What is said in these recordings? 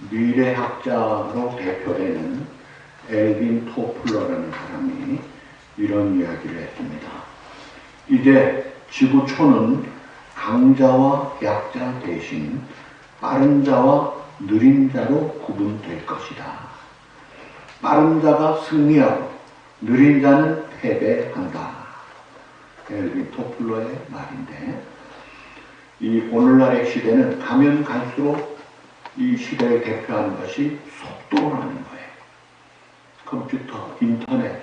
미래학자로 대표되는 엘빈 토플러라는 사람이 이런 이야기를 했습니다. 이제 지구촌은 강자와 약자 대신 빠른 자와 느린 자로 구분될 것이다. 빠른 자가 승리하고 느린 자는 패배한다. 엘빈 토플러의 말인데, 이 오늘날의 시대는 가면 갈수록 이 시대를 대표하는 것이 속도라는 거예요. 컴퓨터, 인터넷,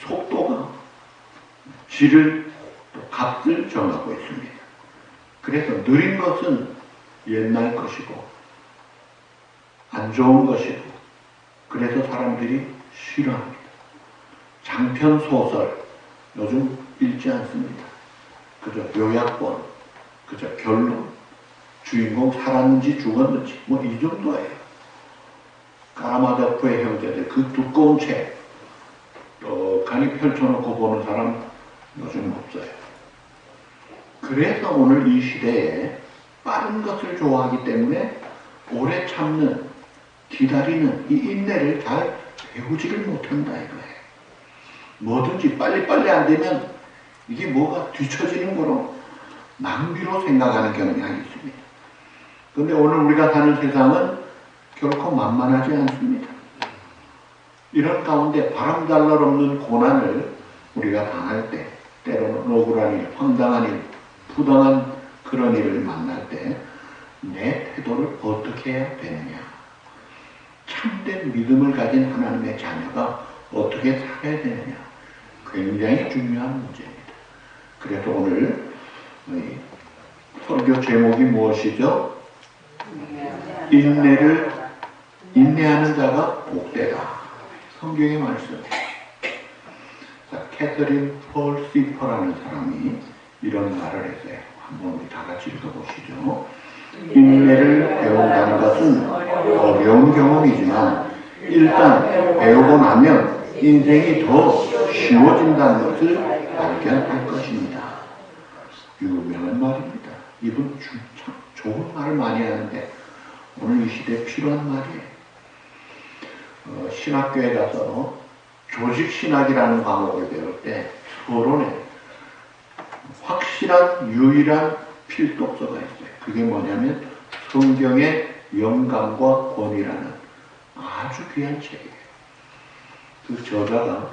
속도가 질을, 또 값을 정하고 있습니다. 그래서 느린 것은 옛날 것이고 안 좋은 것이고, 그래서 사람들이 싫어합니다. 장편 소설 요즘 읽지 않습니다. 그저 요약본, 그저 결론, 주인공 살았는지 죽었는지 뭐 이 정도예요. 까라마조프의 형제들 그 두꺼운 책 떡하니 펼쳐놓고 보는 사람 요즘 없어요. 그래서 오늘 이 시대에 빠른 것을 좋아하기 때문에 오래 참는, 기다리는 이 인내를 잘 배우지를 못한다 이거예요. 뭐든지 빨리빨리 안 되면 이게 뭐가 뒤처지는 거로 낭비로 생각하는 경향이 있습니다. 그런데 오늘 우리가 사는 세상은 결코 만만하지 않습니다. 이런 가운데 바람달날 없는 고난을 우리가 당할 때, 때로는 억울한 일, 황당한 일, 부당한 그런 일을 만날 때 내 태도를 어떻게 해야 되느냐, 참된 믿음을 가진 하나님의 자녀가 어떻게 살아야 되느냐, 굉장히 중요한 문제입니다. 그래서 오늘 설교 제목이 무엇이죠? 인내하는 자가 복되다. 성경의 말씀. 자, 캐서린 폴 시퍼라는 사람이 이런 말을 했어요. 한번 우리 다 같이 읽어보시죠. 인내를 배운다는 것은 어려운 경험이지만 일단 배우고 나면 인생이 더 쉬워진다는 것을 발견할 것입니다. 유명한 말입니다. 이분 참 좋은 말을 많이 하는데 오늘 이 시대에 필요한 말이에요. 신학교에 가서 조직신학이라는 과목을 배울 때 서론에 확실한 유일한 필독서가 있어요. 그게 뭐냐면 성경의 영감과 권위라는 아주 귀한 책이에요. 그 저자가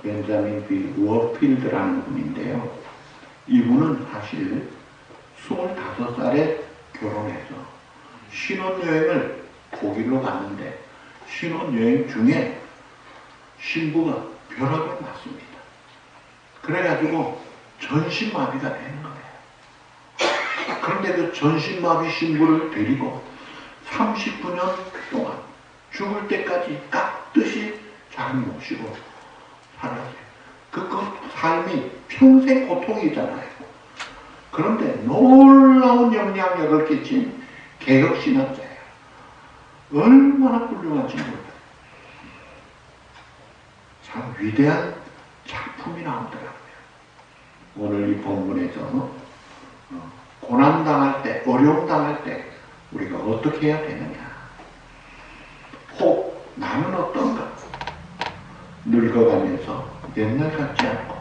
벤자민 B. 워필드라는 분인데요. 이분은 사실 25살에 결혼해서 신혼여행을 독일로 갔는데 신혼여행 중에 신부가 벼락을 맞습니다. 그래가지고 전신마비가 되는 거예요. 그런데 그 전신마비 신부를 데리고 39년 동안 죽을 때까지 깍듯이 잘 모시고 살았어요. 그 삶이 평생 고통이잖아요. 그런데 놀라운 영향력을 끼친 개혁신학자예요. 얼마나 훌륭한지 몰라요. 참 위대한 작품이 나오더라고요. 오늘 이 본문에서 고난당할 때, 어려움당할 때 우리가 어떻게 해야 되느냐. 혹 나는 어떤가? 늙어가면서 옛날 같지 않고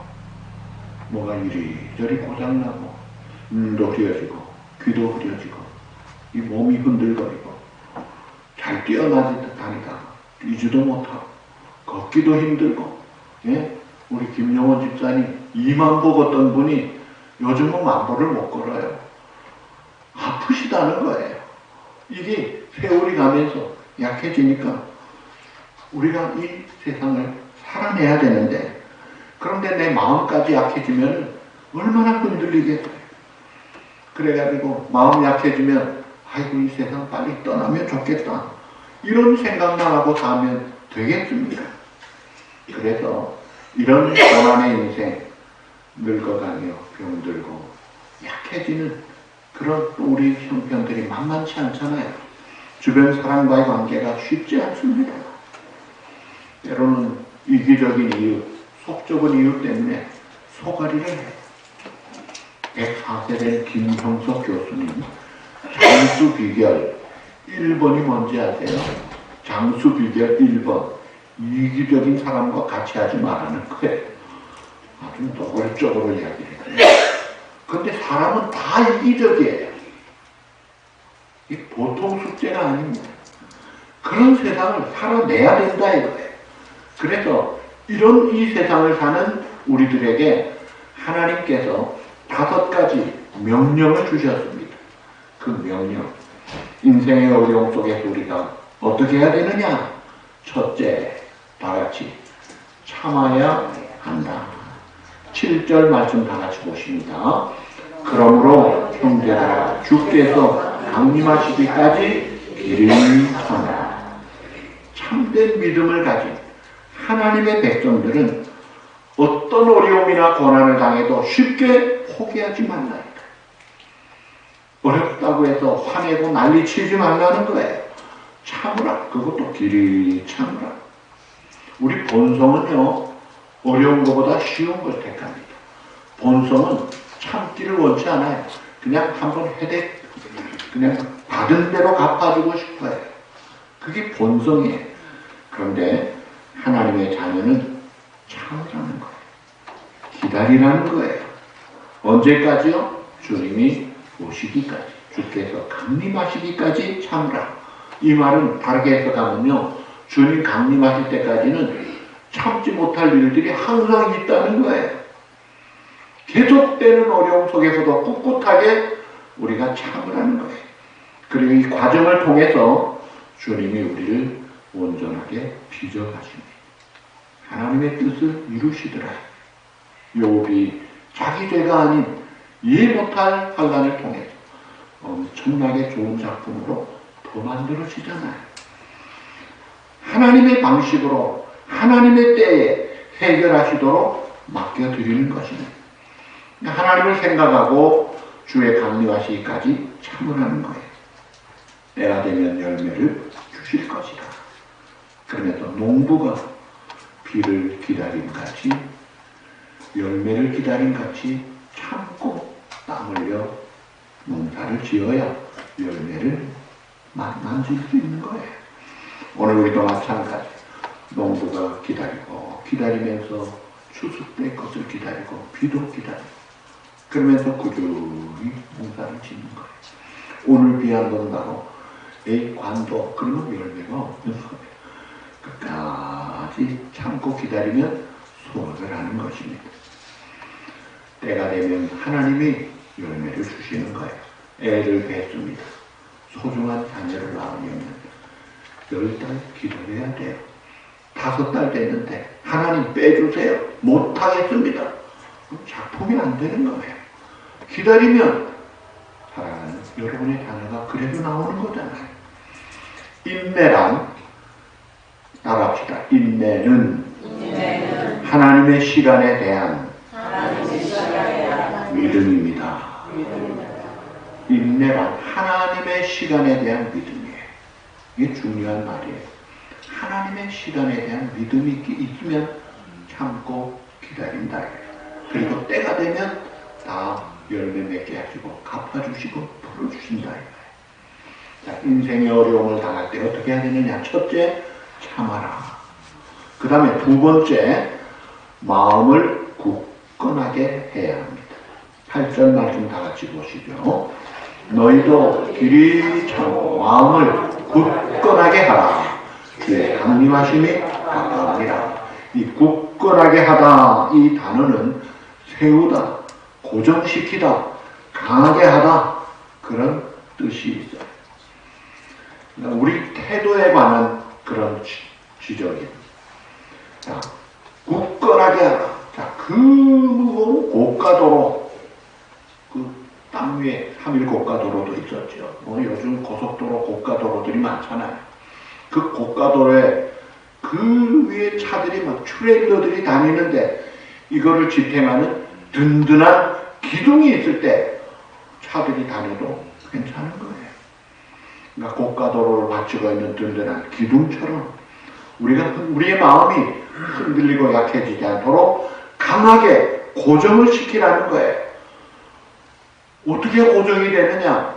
뭐가 이리저리 고장나고 눈도 흐려지고 귀도 흐려지고 이 몸이 흔들거리고 잘 뛰어다니다가 뛰지도 못하고 걷기도 힘들고, 예? 우리 김영원 집사님 2만보 걷던 분이 요즘은 10,000보를 못 걸어요. 아프시다는 거예요. 이게 세월이 가면서 약해지니까 우리가 이 세상을 살아내야 되는데, 그런데 내 마음까지 약해지면 얼마나 흔들리겠어요. 그래가지고 마음 약해지면 아이고 이 세상 빨리 떠나면 좋겠다 이런 생각만 하고 사면 되겠습니까? 그래서 이런 고난의 인생, 늙어가며 병들고 약해지는 그런 우리 형편들이 만만치 않잖아요. 주변 사람과의 관계가 쉽지 않습니다. 때로는 이기적인 이유, 속좁은 이유 때문에 소가리를 해요. 104세 된 김형석 교수님, 장수 비결, 1번이 뭔지 아세요? 장수 비결 1번. 이기적인 사람과 같이 하지 말라는 거예요. 아주 노골적으로 이야기를 해요. 근데 사람은 다 이기적이에요. 이 보통 숙제가 아닙니다. 그런 세상을 살아내야 된다 이거예요. 그래서 이런 이 세상을 사는 우리들에게 하나님께서 5가지 명령을 주셨습니다. 그 명령. 인생의 어려움 속에서 우리가 어떻게 해야 되느냐? 첫째, 다 같이 참아야 한다. 7절 말씀 다 같이 보십니다. 그러므로 형제들아 주께서 강림하시기까지 길을 참아. 참된 믿음을 가진 하나님의 백성들은 어떤 어려움이나 고난을 당해도 쉽게 포기하지 말라니까. 어렵다고 해서 화내고 난리치지 말라는 거예요. 참으라. 그것도 길이 참으라. 우리 본성은요, 어려운 것보다 쉬운 걸 택합니다. 본성은 참기를 원치 않아요. 그냥 한번 해대, 그냥 받은 대로 갚아주고 싶어요. 그게 본성이에요. 그런데 하나님의 자녀는 참으라는 거예요. 기다리라는 거예요. 언제까지요? 주님이 오시기까지. 주께서 강림하시기까지 참으라. 이 말은 다르게 해석하면요, 주님 강림하실 때까지는 참지 못할 일들이 항상 있다는 거예요. 계속되는 어려움 속에서도 꿋꿋하게 우리가 참으라는 거예요. 그리고 이 과정을 통해서 주님이 우리를 온전하게 빚어가십니다. 하나님의 뜻을 이루시더라. 욥이 자기 죄가 아닌 이해 못할 환난을 통해서 엄청나게 좋은 작품으로 더 만들어지잖아요. 하나님의 방식으로 하나님의 때에 해결하시도록 맡겨드리는 것입니다. 하나님을 생각하고 주의 강림하시기까지 참으라는 거예요. 때가 되면 열매를 주실 것이다. 그러면서 농부가 비를 기다림같이 열매를 기다림같이 참고 땀 흘려 농사를 지어야 열매를 만질 수 있는 거예요. 오늘 우리도 마찬가지. 농부가 기다리고 기다리면서 추수 때 것을 기다리고 비도 기다리고 그러면서 꾸준히 농사를 짓는 거예요. 오늘 비 안 온다고 에이 관도 그러면 열매가 없는 거예요. 끝까지 참고 기다리면 수확을 하는 것입니다. 때가 되면 하나님이 열매를 주시는 거예요. 애를 뵙습니다. 소중한 자녀를 낳으려면 10달 기다려야 돼요. 5달 됐는데 하나님 빼주세요. 못하겠습니다. 그럼 작품이 안 되는 거예요. 기다리면 사랑하는 여러분의 자녀가 그래도 나오는 거잖아요. 인내란 따라합시다. 인내는 하나님의 시간에 대한 믿음입니다. 인내란 하나님의 시간에 대한 믿음이에요. 이게 중요한 말이에요. 하나님의 시간에 대한 믿음이 있으면 참고 기다린다. 그리고 때가 되면 다 열매 맺게 하시고 갚아주시고 풀어주신다. 자, 인생의 어려움을 당할 때 어떻게 해야 되느냐? 첫째, 참아라. 그 다음에 2번째, 마음을 굳건하게 해야 합니다. 8절 말씀 다 같이 보시죠. 너희도 길이 참고 마음을 굳건하게 하라. 주의 강림하심이 가까우니라. 이 굳건하게 하다, 이 단어는 세우다, 고정시키다, 강하게 하다, 그런 뜻이 있어요. 우리 태도에 관한 그런 지적입니다. 자, 굳건하게 하라. 자, 그 무거운 고가도로, 그 땅 위에 3일 고가도로도 있었죠. 요즘 고속도로 고가도로들이 많잖아요. 그 고가도로에 그 위에 차들이 막 트레일러들이 다니는데 이거를 지탱하는 든든한 기둥이 있을 때 차들이 다녀도 괜찮은 거예요. 그러니까 고가도로를 받치고 있는 든든한 기둥처럼 우리의 마음이 흔들리고 약해지지 않도록 강하게 고정을 시키라는 거예요. 어떻게 고정이 되느냐?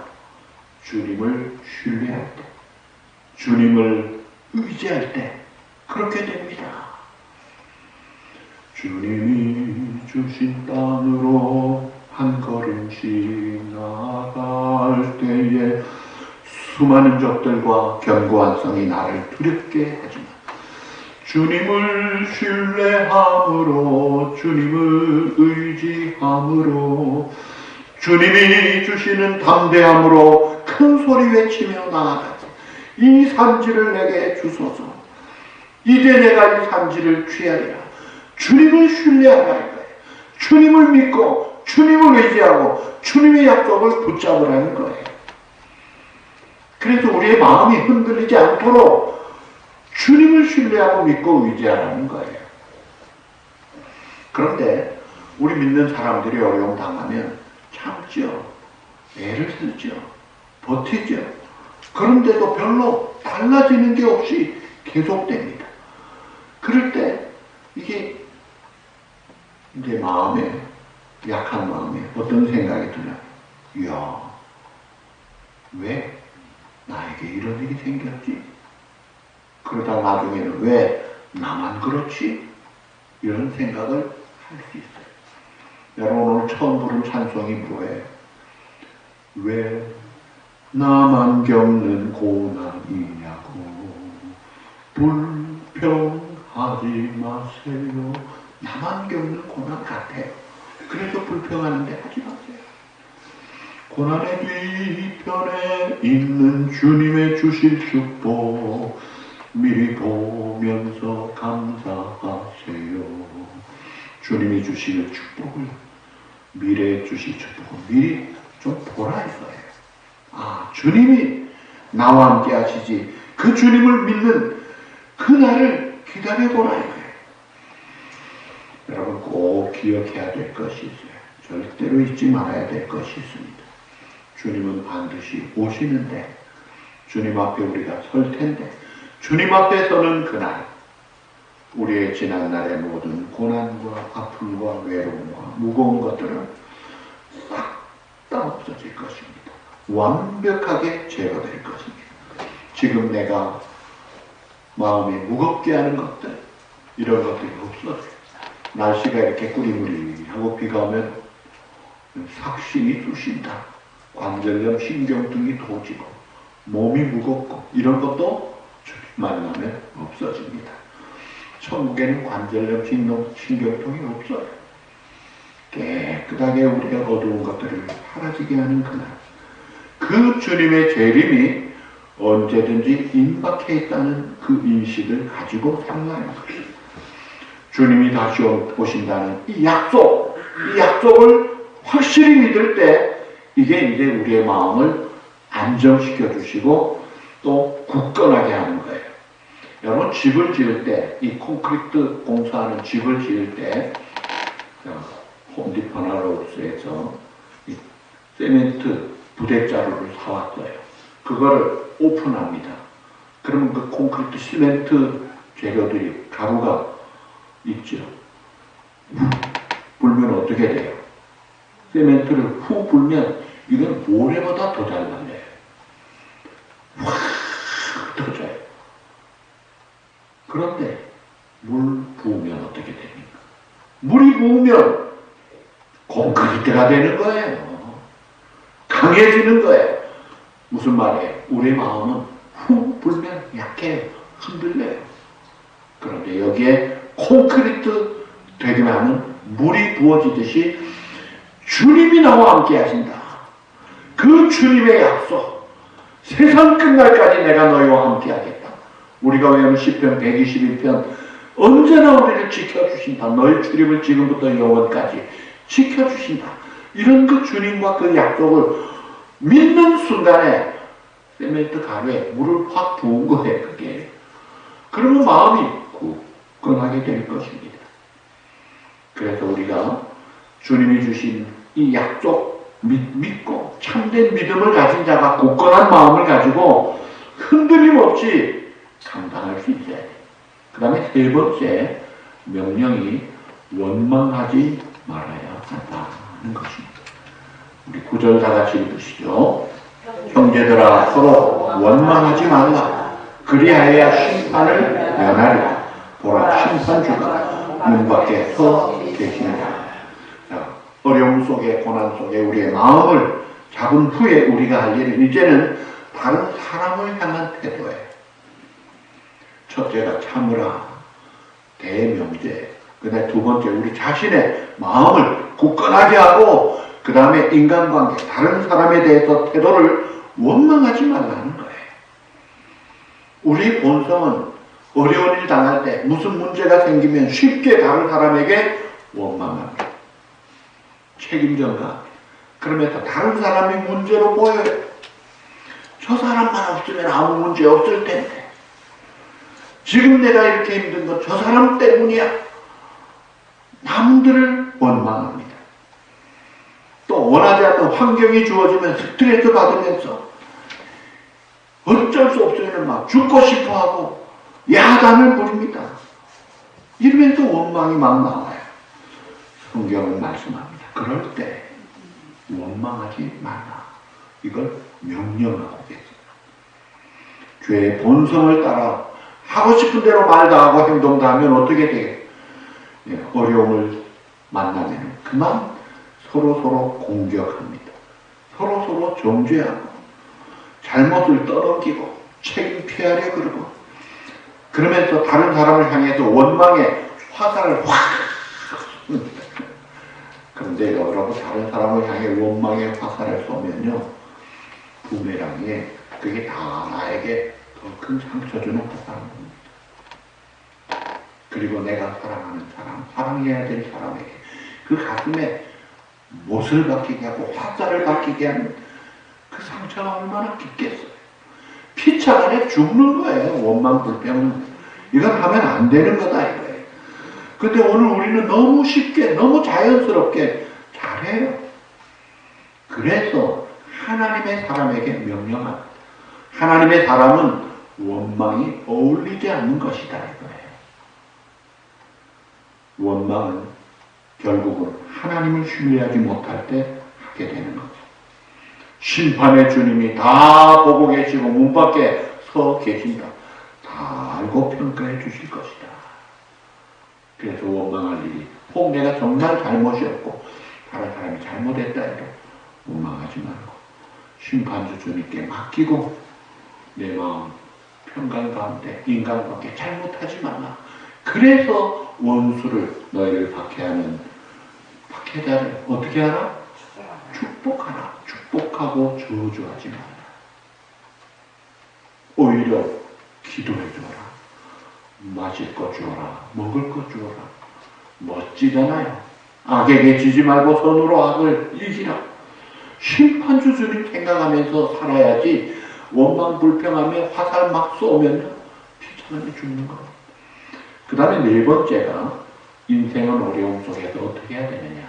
주님을 신뢰할 때, 주님을 의지할 때 그렇게 됩니다. 주님이 주신 땅으로 한 걸음씩 나아갈 때에 수많은 적들과 견고한 성이 나를 두렵게 하지만 주님을 신뢰함으로, 주님을 의지함으로, 주님이 주시는 담대함으로 큰 소리 외치며 나아가지. 이 산지를 내게 주소서. 이제 내가 이 산지를 취하리라. 주님을 신뢰하라 이거예요. 주님을 믿고 주님을 의지하고 주님의 약속을 붙잡으라는 거예요. 그래서 우리의 마음이 흔들리지 않도록 주님을 신뢰하고 믿고 의지하라는 거예요. 그런데 우리 믿는 사람들이 어려움 당하면 참죠. 애를 쓰죠. 버티죠. 그런데도 별로 달라지는 게 없이 계속됩니다. 그럴 때 이게 이제 마음에, 약한 마음에 어떤 생각이 들어요? 이야, 왜 나에게 이런 일이 생겼지? 그러다 나중에는 왜 나만 그렇지? 이런 생각을 할 수 있어요. 여러분 오늘 처음 부른 찬송이 뭐예요? 왜 나만 겪는 고난이냐고 불평하지 마세요. 나만 겪는 고난 같아요. 그래서 불평하는데 하지 마세요. 고난의 뒤편에 있는 주님의 주실 축복 미리 보면서 감사하세요. 주님이 주시는 축복을, 미래에 주실 축복을 미리 좀 보라 이거예요. 아, 주님이 나와 함께 하시지. 그 주님을 믿는 그날을 기다려보라 이거예요. 여러분 꼭 기억해야 될 것이 있어요. 절대로 잊지 말아야 될 것이 있습니다. 주님은 반드시 오시는데, 주님 앞에 우리가 설 텐데, 주님 앞에 서는 그날, 우리의 지난날의 모든 고난과 아픔과 외로움과 무거운 것들은 싹 다 없어질 것입니다. 완벽하게 제거될 것입니다. 지금 내가 마음이 무겁게 하는 것들, 이런 것들이 없어져요. 날씨가 이렇게 꾸리무리하고 비가 오면 삭신이 쑤신다. 관절염, 신경통이 도지고 몸이 무겁고 이런 것도 주님 만나면 없어집니다. 천국에는 관절염, 신경통이 없어요. 깨끗하게 우리가 어두운 것들을 사라지게 하는 그날, 그 주님의 재림이 언제든지 임박해 있다는 그 인식을 가지고 살아가는 거예요. 주님이 다시 오신다는 이 약속을 확실히 믿을 때 이게 이제 우리의 마음을 안정시켜 주시고 또 굳건하게 하는 거예요. 여러분 집을 지을 때, 이 콘크리트 공사하는 집을 지을 때 홈디포나 로스에서 이 세멘트 부대자루를 사왔어요. 그거를 오픈합니다. 그러면 그 콘크리트 시멘트 재료들이 가루가 있죠. 불면 어떻게 돼요? 세멘트를 후 불면 이건 모래보다 더 잘 날려요. 확 터져요. 그런데 물 부으면 어떻게 됩니까? 물이 부으면 콘크리트가 되는 거예요. 강해지는 거예요. 무슨 말이에요? 우리 마음은 후 불면 약해요. 흔들려요. 그런데 여기에 콘크리트 되게 하면 물이 부어지듯이 주님이 나와 함께 하신다. 그 주님의 약속, 세상 끝날까지 내가 너희와 함께 하겠다. 우리가 외우는 시편 121편, 언제나 우리를 지켜주신다. 너희 출입을 지금부터 영원까지 지켜주신다. 이런 그 주님과 그 약속을 믿는 순간에 세멘트 가루에 물을 확 부은 거예요. 그게. 그러면 마음이 굳건하게 될 것입니다. 그래서 우리가 주님이 주신 이 약속 믿고 참된 믿음을 가진 자가 굳건한 마음을 가지고 흔들림 없이 감당할 수 있어야 돼요. 그 다음에 세 번째 명령이 원망하지 말아야 한다는 것입니다. 우리 9절 다 같이 읽으시죠. 형제들아 서로 원망하지 말라. 그리하여 심판을 면하리라. 보라, 심판주가 문 밖에 서 계시느니라. 어려움 속에, 고난 속에 우리의 마음을 잡은 후에 우리가 할 일은 이제는 다른 사람을 향한 태도예요. 첫째가 참으라, 대명제. 그다음에 두 번째, 우리 자신의 마음을 굳건하게 하고, 그 다음에 인간관계, 다른 사람에 대해서 태도를 원망하지 말라는 거예요. 우리 본성은 어려운 일 당할 때, 무슨 문제가 생기면 쉽게 다른 사람에게 원망합니다. 책임전가. 그러면서 다른 사람이 문제로 보여요. 저 사람만 없으면 아무 문제 없을 텐데. 지금 내가 이렇게 힘든 건 저 사람 때문이야. 남들을 원망합니다. 또 원하지 않던 환경이 주어지면 스트레스 받으면서 어쩔 수 없으면 막 죽고 싶어 하고 야단을 부립니다. 이러면서 원망이 막 나와요. 성경은 말씀합니다. 그럴 때 원망하지 말라. 이걸 명령하고 계세요. 죄의 본성을 따라 하고 싶은 대로 말도 하고 행동도 하면 어떻게 돼요? 어려움을 만나면 그만 서로 공격합니다. 서로 정죄하고 잘못을 떠넘기고 책임 피하려 그러고 그러면서 다른 사람을 향해서 원망의 화살을 확 쏩니다. 그런데 여러분 다른 사람을 향해 원망의 화살을 쏘면요 부메랑에 그게 다 나에게 더 큰 상처 주는 화살입니다. 그리고 내가 사랑하는 사람, 사랑해야 될 사람에게 그 가슴에 못을 박히게 하고 화살을 박히게 하는 그 상처가 얼마나 깊겠어요. 피차간에 죽는 거예요. 원망 불평은. 이건 하면 안 되는 거다 이거예요. 근데 오늘 우리는 너무 쉽게 너무 자연스럽게 잘해요. 그래서 하나님의 사람에게 명령합니다. 하나님의 사람은 원망이 어울리지 않는 것이다 이거예요. 원망은 결국은 하나님을 신뢰하지 못할 때 하게 되는 거죠. 심판의 주님이 다 보고 계시고 문 밖에 서 계신다. 다 알고 평가해 주실 것이다. 그래서 원망할 일이 혹 내가 정말 잘못이 없고 다른 사람이 잘못했다 해도 원망하지 말고 심판주 주님께 맡기고 내 마음 평강 가운데 인간관계 잘못하지 말라. 그래서 원수를 너희를 박해하는 박해자를 어떻게 하라? 축복하라. 축복하고 저주하지 마라. 오히려 기도해 주어라. 마실 것 주어라. 먹을 것 주어라. 멋지잖아요. 악에게 지지 말고 선으로 악을 이기라. 심판주 주님 생각하면서 살아야지 원망 불평하며 화살 막 쏘면 피차간에 죽는 거예요. 그 다음에 네 번째가 인생은 어려움 속에서 어떻게 해야 되느냐.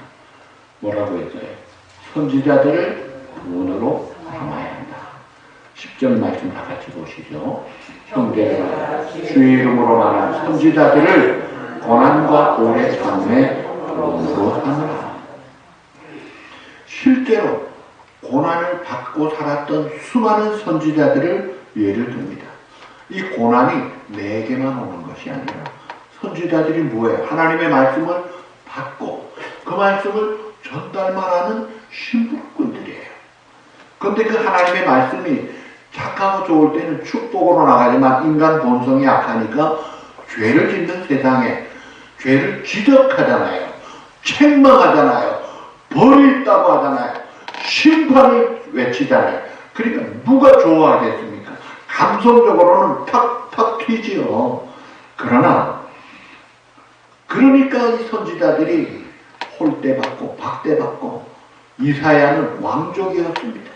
뭐라고 했어요? 선지자들을 구원으로 삼아야 한다. 10절 말씀 다 같이 보시죠. 형제들아 주의 이름으로 말한 선지자들을 고난과 오래 참음에 구원으로 삼으라. 실제로 고난을 받고 살았던 수많은 선지자들을 예를 듭니다. 이 고난이 내게만 오는 것이 아니라 선지자들이 뭐예요? 하나님의 말씀을 받고 그 말씀을 전달만 하는 신부꾼들이에요. 그런데 그 하나님의 말씀이 착하고 좋을 때는 축복으로 나가지만 인간 본성이 약하니까 죄를 짓는 세상에 죄를 지적하잖아요. 책망하잖아요. 벌이 있다고 하잖아요. 심판을 외치잖아요. 그러니까 누가 좋아하겠습니까? 감성적으로는 팍팍 튀지요. 그러니까 이 선지자들이 홀대받고 박대받고 이사야는 왕족이었습니다.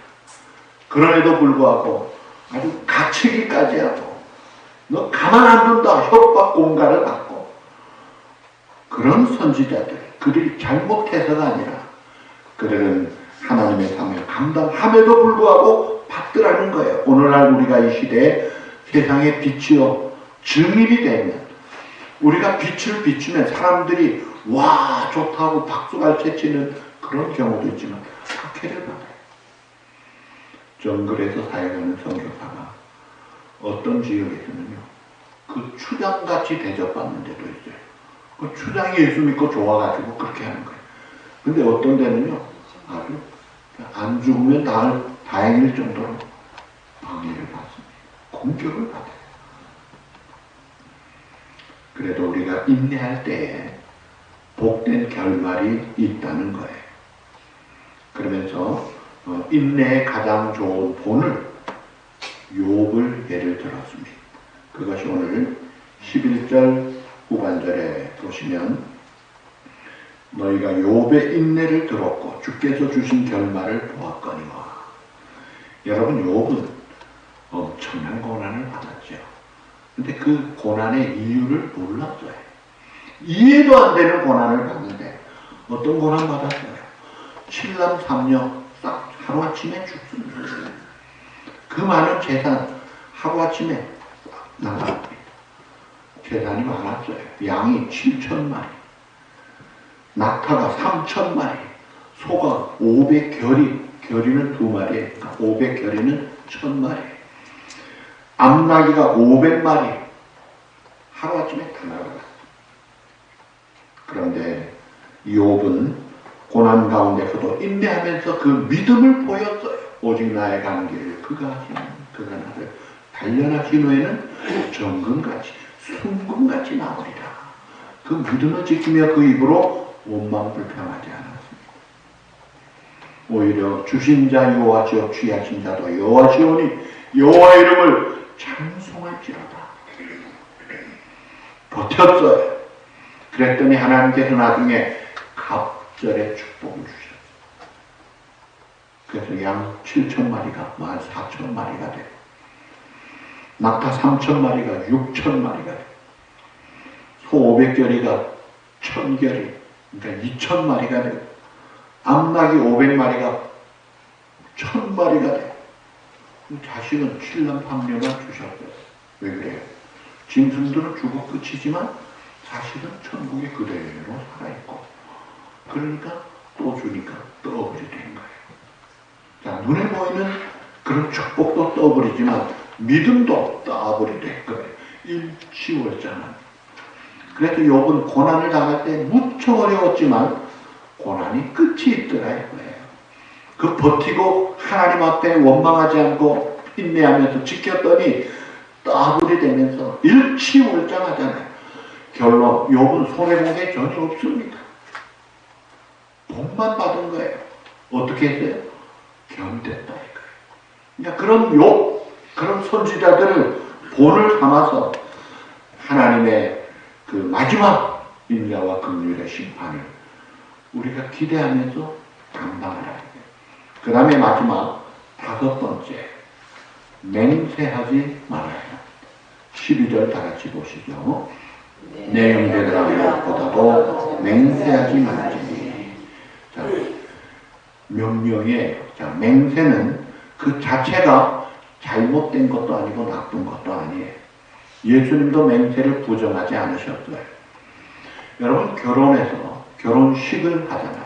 그럼에도 불구하고 아주 가치기까지 하고 너 가만 안 둔다 협박 공갈을 받고 그런 선지자들 그들이 잘못해서가 아니라 그들은 하나님의 사명을 감당함에도 불구하고 받더라는 거예요. 오늘날 우리가 이 시대에 세상의 빛이요 증인이 되면 우리가 빛을 비추면 사람들이 와 좋다고 박수갈채 치는 그런 경우도 있지만 박해를 받아요. 정글에서 사용하는 선교사가 어떤 지역에서는요, 그 추장같이 대접받는 데도 있어요. 그 추장이 예수 믿고 좋아가지고 그렇게 하는 거예요. 근데 어떤 데는요, 아주 안 죽으면 다행일 정도로 방해를 받습니다. 공격을 받아요. 그래도 우리가 인내할 때에 복된 결말이 있다는 거예요. 그러면서 인내의 가장 좋은 본을 욥을 예를 들었습니다. 그것이 오늘 11절 후반절에 보시면 너희가 욥의 인내를 들었고 주께서 주신 결말을 보았거니와. 여러분, 욥은 엄청난 고난을 받았죠. 근데 그 고난의 이유를 몰랐어요. 이해도 안 되는 고난을 받는데 어떤 고난 받았어요? 7남 3녀 싹 하루아침에 죽습니다. 그 많은 재산 하루아침에 나갑니다. 재산이 많았어요. 양이 7,000마리, 낙타가 3,000마리, 소가 500결이, 결이는 2마리, 그러니까 500결이는 1,000마리, 암나귀가 500마리, 하루아침에 다 날아갔어요. 그런데 욥은 고난 가운데서도 인내하면서 그 믿음을 보였어요. 오직 나의 가는 길을 그가 하시는, 그가 나를 단련하신 후에는 정금같이 순금같이 나오리라. 그 믿음을 지키며 그 입으로 원망 불평하지 않았습니다. 오히려 주신 자 여호와시오 취하신 자도 여호와시오니 여호와 이름을 찬송할지로다. 버텼어요. 그랬더니 하나님께서 나중에 갑절의 축복을 주셨어요. 그래서 양 7,000마리가 14,000마리가 되고, 낙타 3,000마리가 6,000마리가 되고, 소 500결이가 1,000결이, 그러니까 2,000마리가 되고, 암나귀 500마리가 1,000마리가 되고, 자식은 7남 3녀만 주셨어요. 왜 그래요? 짐승들은 죽어 끝이지만 자식은 천국에 그대로 살아있고, 그러니까 또 주니까 더블이 된 거예요. 자, 눈에 보이는 그런 축복도 더블이지만 믿음도 더블이 된 거예요. 일치월장한. 그래서 욥은 고난을 당할 때 무척 어려웠지만 고난이 끝이 있더라 이거예요. 그 버티고 하나님 앞에 원망하지 않고 인내하면서 지켰더니 더블이 되면서 일치월장하잖아요. 결론, 욥은 손해본 게 전혀 없습니다. 복만 받은 거예요. 어떻게 했어요? 견뎠다 이거예요. 그러니까 그런 욥, 그런 선지자들을 본을 삼아서 하나님의 그 마지막 인자와 긍휼의 심판을 우리가 기대하면서 감당하라. 그 다음에 마지막 5번째, 맹세하지 말아야. 12절 다 같이 보시죠. 내 형제들아 무엇보다도 맹세하지 말지니. 자, 명령이에요. 자, 맹세는 그 자체가 잘못된 것도 아니고 나쁜 것도 아니에요. 예수님도 맹세를 부정하지 않으셨어요. 여러분, 결혼해서 결혼식을 하잖아요.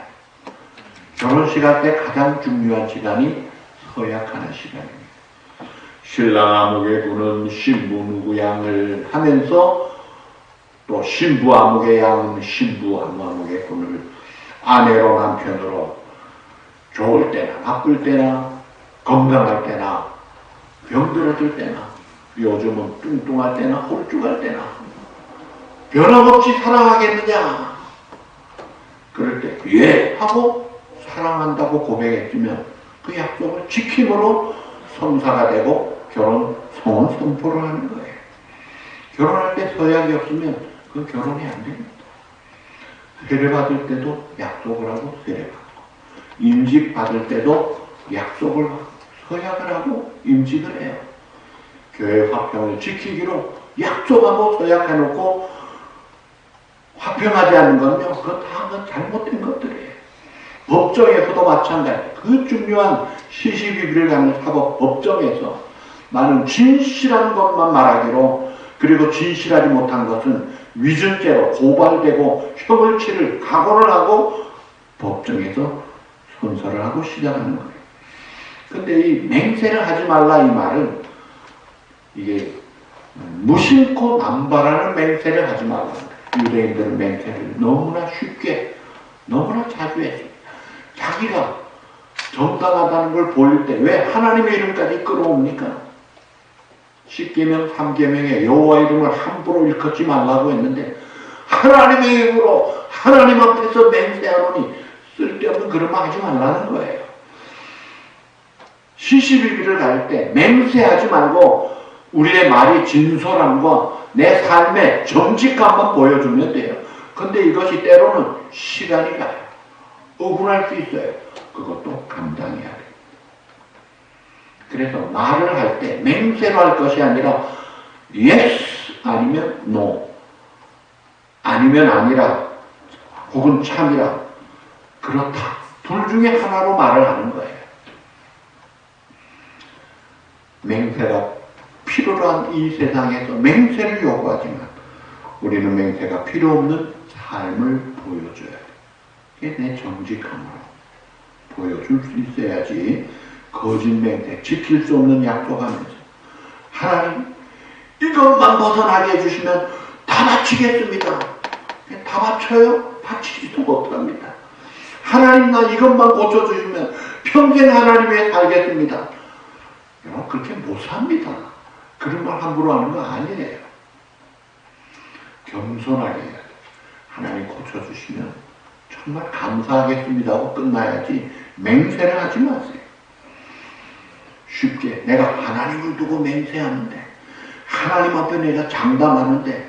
결혼식 할 때 가장 중요한 시간이 서약하는 시간입니다. 신랑 아무개 군은 신부 누구 양을 하면서 또 신부 아무개 양은 신부 아무개 군을 아내로 남편으로 좋을 때나 나쁠 때나 건강할 때나 병들어질 때나 요즘은 뚱뚱할 때나 홀쭉할 때나 변함없이 사랑하겠느냐? 그럴 때 예 하고 사랑한다고 고백했으면 그 약속을 지킴으로 성사가 되고 결혼 성혼 선포를 하는 거예요. 결혼할 때 서약이 없으면 그 결혼이 안 됩니다. 세례 받을 때도 약속을 하고 세례 받고, 임직 받을 때도 약속을 하고 서약을 하고 임직을 해요. 교회 화평을 지키기로 약속하고 서약해놓고 화평하지 않는 건요, 그건 다 잘못된 것들이에요. 법정에서도 마찬가지. 그 중요한 시시비비를 갖는 사법 법정에서 나는 진실한 것만 말하기로, 그리고 진실하지 못한 것은 위증죄로 고발되고 형을 치를 각오를 하고 법정에서 선서를 하고 시작하는 거예요. 근데 이 맹세를 하지 말라 이 말은 이게 무심코 남발하는 맹세를 하지 말라. 유대인들은 맹세를 너무나 쉽게 너무나 자주 했습니다. 자기가 정당하다는 걸 보일 때 왜 하나님의 이름까지 끌어옵니까? 10계명 3계명에 여호와 이름을 함부로 일컫지 말라고 했는데 하나님의 이름으로 하나님 앞에서 맹세하노니 쓸데없는 그런 말 하지 말라는 거예요. 시시비비를 갈 때 맹세하지 말고 우리의 말이 진솔함과 내 삶의 정직함만 보여주면 돼요. 근데 이것이 때로는 시간이 가요. 억울할 수 있어요. 그것도 감당해야 돼요. 그래서 말을 할 때 맹세로 할 것이 아니라 yes 아니면 no 아니면 아니라 혹은 참이라 그렇다. 둘 중에 하나로 말을 하는 거예요. 맹세가 필요로 한 이 세상에서 맹세를 요구하지만 우리는 맹세가 필요 없는 삶을 보여줘야 돼. 이게 내 정직함으로 보여줄 수 있어야지 거짓 맹세, 지킬 수 없는 약속하면서 하나님 이것만 벗어나게 해주시면 다 바치겠습니다. 다 바쳐요? 바치지도 못합니다. 하나님 나 이것만 고쳐주시면 평생 하나님 위해 살겠습니다. 여러분 그렇게 못 삽니다. 그런 말 함부로 하는 거 아니에요. 겸손하게 해야 돼요. 하나님 고쳐주시면 정말 감사하겠습니다 하고 끝나야지 맹세를 하지 마세요. 쉽게 내가 하나님을 두고 맹세하는데 하나님 앞에 내가 장담하는데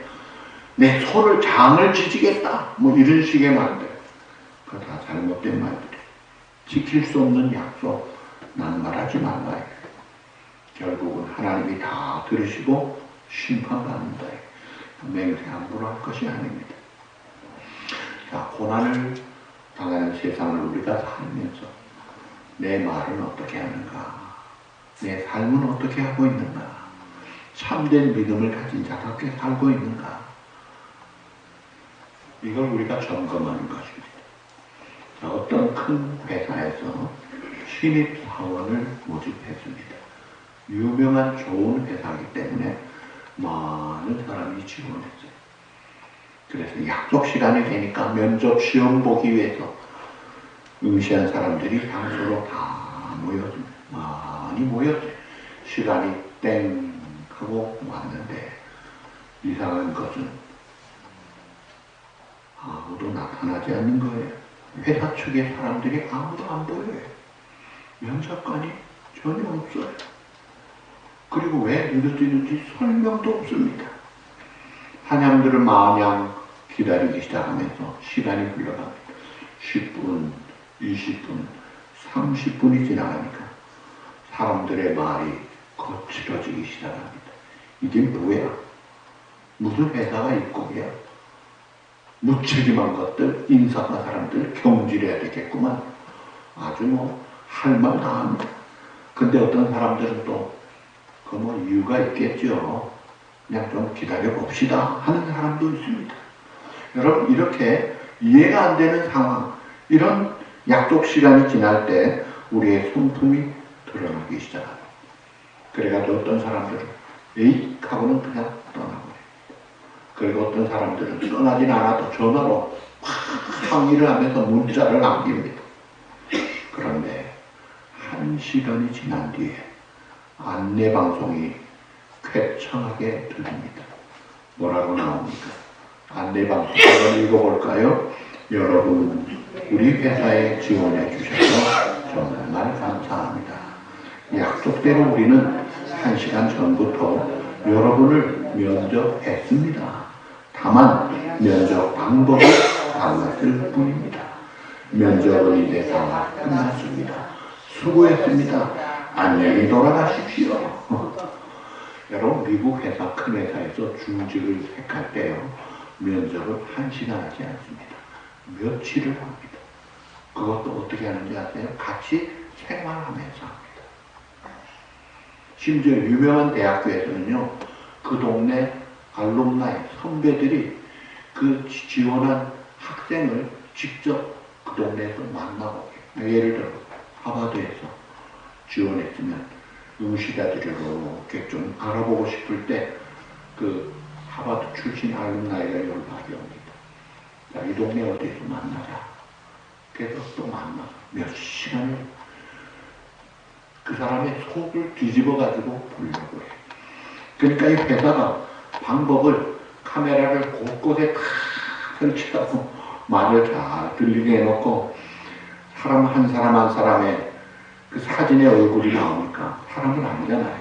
내 손을 장을 지지겠다 뭐 이런 식의 말들 그거 다 잘못된 말들이에요. 지킬 수 없는 약속 난 말하지 말라요. 결국은 하나님이 다 들으시고 심판받는다. 맹세 함부로 할 것이 아닙니다. 자, 고난을 당하는 세상을 우리가 살면서 내 말은 어떻게 하는가? 내 삶은 어떻게 하고 있는가? 참된 믿음을 가진 자답게 살고 있는가? 이걸 우리가 점검하는 것입니다. 자, 어떤 큰 회사에서 신입사원을 모집했습니다. 유명한 좋은 회사이기 때문에 많은 사람이 지원했어요. 그래서 약속 시간이 되니까 면접 시험 보기 위해서 응시한 사람들이 장소로 다 모였습니다. 많이 모였어요. 시간이 땡 하고 왔는데 이상한 것은 아무도 나타나지 않는 거예요. 회사 측의 사람들이 아무도 안 보여요. 면접관이 전혀 없어요. 그리고 왜 늦어지는지 설명도 없습니다. 사람들은 마냥 기다리기 시작하면서 시간이 흘러갑니다. 10분, 20분, 30분이 지나가니까 사람들의 말이 거칠어지기 시작합니다. 이게 뭐야? 무슨 회사가 있고야? 무책임한 것들, 인사가 사람들 경질해야 되겠구만. 아주 할 말 다 합니다. 근데 어떤 사람들은 또 그 이유가 있겠죠. 그냥 좀 기다려 봅시다 하는 사람도 있습니다. 여러분 이렇게 이해가 안 되는 상황, 이런 약속 시간이 지날 때 우리의 성품이 드러나기 시작합니다. 그래가지고 어떤 사람들은 에잇 하고는 그냥 떠나버립니다. 그리고 어떤 사람들은 떠나진 않아도 전화로 항의를 하면서 문자를 남깁니다. 그런데 1시간이 지난 뒤에 안내방송이 쾌청하게 들립니다. 뭐라고 나옵니까? 안내방송 한번 읽어볼까요? 여러분, 우리 회사에 지원해 주셔서 정말 감사합니다. 약속대로 우리는 1시간 전부터 여러분을 면접했습니다. 다만 면접 방법이 달랐을 뿐입니다. 면접은 이제 다 끝났습니다. 수고했습니다. 안녕히 돌아가십시오. 여러분 미국 회사, 큰 회사에서 중직을 택할 때요 면접을 1시간 하지 않습니다. 며칠을 합니다. 그것도 어떻게 하는지 아세요? 같이 생활하면서 합니다. 심지어 유명한 대학교에서는요 그 동네 알룸나이 선배들이 그 지원한 학생을 직접 그 동네에서 만나고, 예를 들어 하버드에서 지원했으면 응시자들을 이렇게 좀 알아보고 싶을 때 그 하버드 출신 알룸나이가 연락이 옵니다. 자, 이 동네 어디서 만나자. 그래서 또 만나 몇 시간을 그 사람의 속을 뒤집어 가지고 보려고 해요. 그러니까 이 회사가 방법을 카메라를 곳곳에 다 설치하고 말을 잘 들리게 해놓고 사람 한 사람 한 사람의 그 사진의 얼굴이 나오니까 사람은 아니잖아요.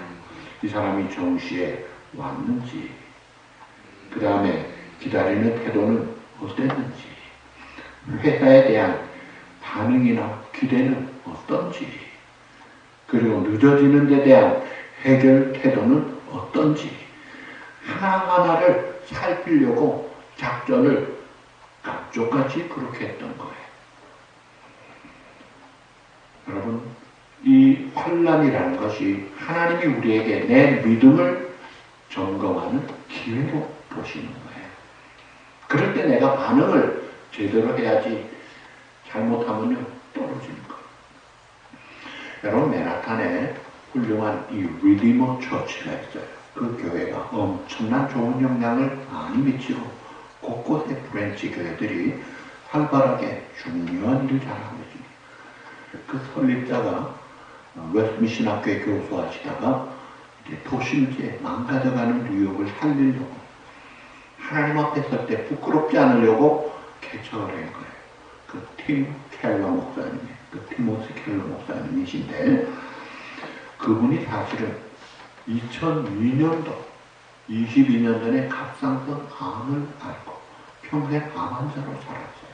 이 사람이 정시에 왔는지, 그 다음에 기다리는 태도는 어땠는지, 회사에 대한 반응이나 기대는 어떤지, 그리고 늦어지는 데 대한 해결 태도는 어떤지 하나하나를 살피려고 작전을 깜쪽같이 그렇게 했던 거예요. 여러분, 이 환난이라는 것이 하나님이 우리에게 내 믿음을 점검하는 기회로 보시는 거예요. 그럴 때 내가 반응을 제대로 해야지 잘못하면요 떨어지는 거예요. 여러분, 맨하탄에 훌륭한 이 리디머 처치가 있어요. 그 교회가 엄청난 좋은 영향을 많이 미치고 곳곳에 브랜치 교회들이 활발하게 중요한 일을 잘하고 있습니다. 그 설립자가 웨스트미신 학교에 교수하시다가 이제 도심지에 망가져가는 뉴욕을 살리려고 하나님 앞에 설 때 부끄럽지 않으려고 개척을 한 거예요. 그 팀 켈러 목사님, 그 티모시 켈러 목사님이신데 그분이 사실은 2002년도 22년 전에 갑상선 암을 앓고 평생 암 환자로 살았어요.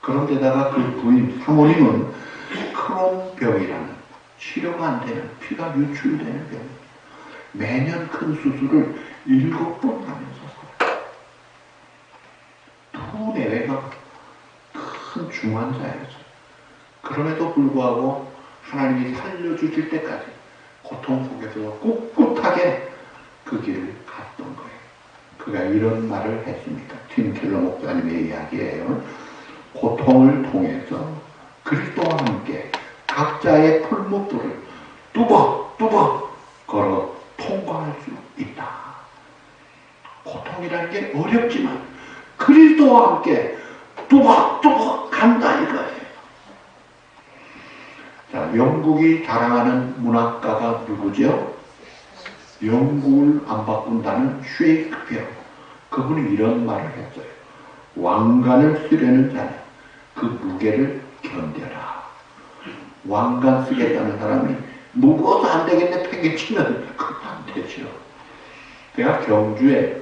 그런데다가 그 부인 사모님은 크론병이라는 치료가 안 되는 피가 유출되는 병입니다. 매년 큰 수술을 7번 하면서 살아요. 두 내외가 큰 중환자였어요. 그럼에도 불구하고 하나님이 살려주실 때까지 고통 속에서 꿋꿋하게 그 길을 갔던 거예요. 그가 이런 말을 했습니다. 팀 켈러 목사님의 이야기예요. 고통을 통해서 그리스도와 함께 각자의 풀무불을 뚜벅뚜벅 걸어 통과할 수 있다. 고통이라는 게 어렵지만 그리스도와 함께 뚜벅뚜벅 간다 이거예요. 자, 영국이 자랑하는 문학가가 누구죠? 영국을 안 바꾼다는 셰익스피어. 그분이 이런 말을 했어요. 왕관을 쓰려는 자는 그 무게를 견뎌라. 왕관 쓰겠다는 사람이 무거워서 안 되겠네 팽개치면 그거 안 되죠. 제가 경주에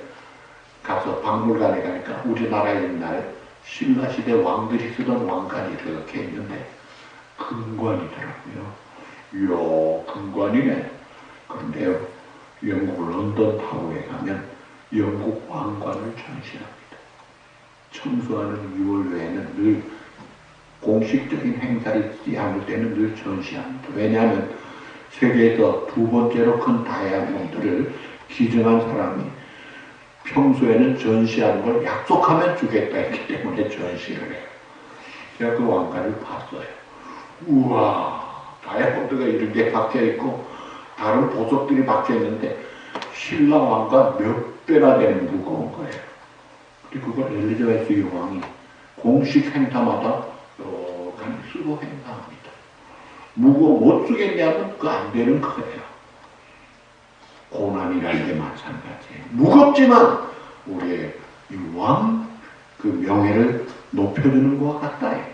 가서 박물관에 가니까 우리나라 옛날 신라시대 왕들이 쓰던 왕관이 이렇게 있는데 금관이더라고요. 이야, 금관이네. 그런데요, 영국 런던 타워에 가면 영국 왕관을 전시합니다. 청소하는 6월 외에는 늘 공식적인 행사를 있지 않을 때는 늘 전시합니다. 왜냐하면 세계에서 두 번째로 큰 다이아몬드를 기증한 사람이 평소에는 전시하는 걸 약속하면 주겠다 했기 때문에 전시를 해요. 제가 그 왕관을 봤어요. 우와, 다이아몬드가 이런 게 박혀있고 다른 보석들이 박혀있는데 신랑 왕관 몇 배나 되는 무거운 거예요. 그리고 그걸 엘리자베스 여왕이 공식 행사마다 여간히 쓰고 행사합니다. 무거워 못 쓰겠냐면 그거 안 되는 거예요. 고난이라는 게 마찬가지예요. 무겁지만 우리의 이 왕 그 명예를 높여주는 것과 같다 이거예요.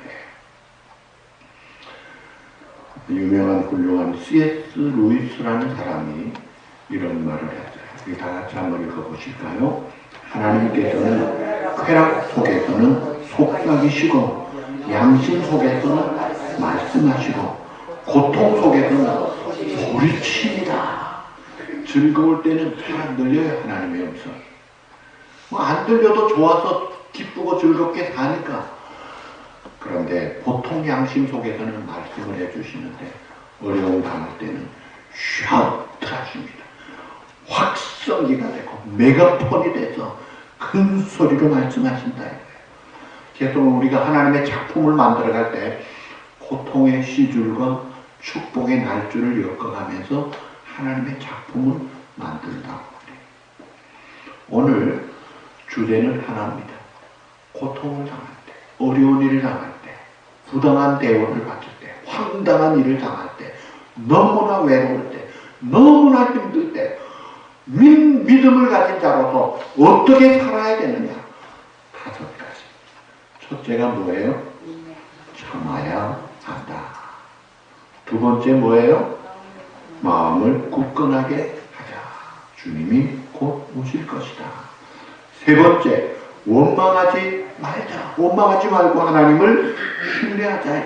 유명한 훌륭한 C.S. 루이스라는 사람이 이런 말을 했어요. 우리 다 같이 한번 읽어보실까요? 하나님께서는 쾌락 속에서는 속삭이시고 양심 속에서는 말씀하시고 고통 속에서는 소리칩니다. 즐거울 때는 잘 안 들려요. 하나님의 음성. 뭐 안 들려도 좋아서 기쁘고 즐겁게 사니까. 그런데 보통 양심 속에서는 말씀을 해주시는데 어려운 단어 때는 샤우트 하십니다. 확성기가 되고 메가폰이 돼서 큰 소리로 말씀하신다. 계속 우리가 하나님의 작품을 만들어갈 때 고통의 시줄과 축복의 날줄을 엮어가면서 하나님의 작품을 만든다고 그래요. 오늘 주제는 하나입니다. 고통을 당할 때, 어려운 일을 당할 때, 부당한 대우를 받을 때, 황당한 일을 당할 때, 너무나 외로울 때, 너무나 힘들 때, 믿음을 가진 자로서 어떻게 살아야 되느냐? 5가지. 첫째가 뭐예요? 참아야 한다. 두 번째 뭐예요? 마음을 굳건하게 하자. 주님이 곧 오실 것이다. 세 번째, 원망하지 말자. 원망하지 말고 하나님을 신뢰하자.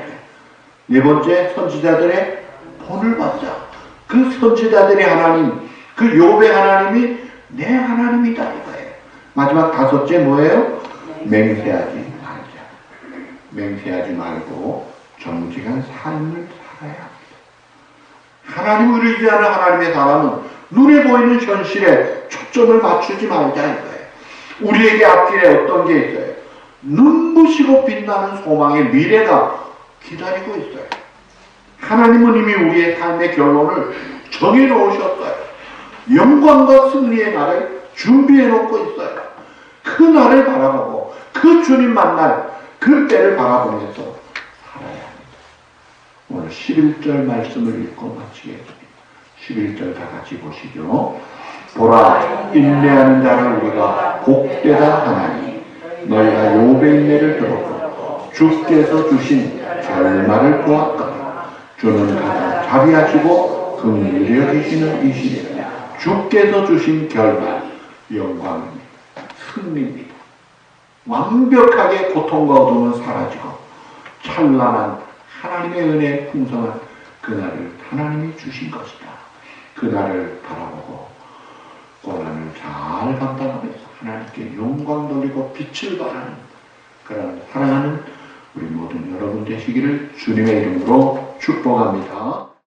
네 번째, 선지자들의 본을 받자. 그 선지자들의 하나님, 그 욥의 하나님이 내 하나님이다 이거예요. 마지막 5째 뭐예요? 맹세하지 말자. 맹세하지 말고 정직한 삶을 살아야 합니다. 하나님을 의지하는 하나님의 사람은 눈에 보이는 현실에 초점을 맞추지 말자 이거예요. 우리에게 앞길에 어떤 게 있어요? 눈부시고 빛나는 소망의 미래가 기다리고 있어요. 하나님은 이미 우리의 삶의 결론을 정해놓으셨어요. 영광과 승리의 날을 준비해놓고 있어요. 그 날을 바라보고 그 주님 만날 그 때를 바라보면서 살아야 합니다. 오늘 11절 말씀을 읽고 마치겠습니다. 11절 다 같이 보시죠. 보라, 인내하는 자를 우리가 복되다 하나니 너희가 욥의 인내를 들었고 주께서 주신 결말을 보았거든. 주는 가장 자비하시고 긍휼히 여기시는 이시되 주께서 주신 결말 영광입니다. 승리입니다. 완벽하게 고통과 어둠은 사라지고 찬란한 하나님의 은혜의 풍성한 그날을 하나님이 주신 것이다. 그날을 바라보고 고난을 잘 감당하면서 하나님께 영광 돌리고 빛을 발하는 그런 사랑하는 우리 모든 여러분 되시기를 주님의 이름으로 축복합니다.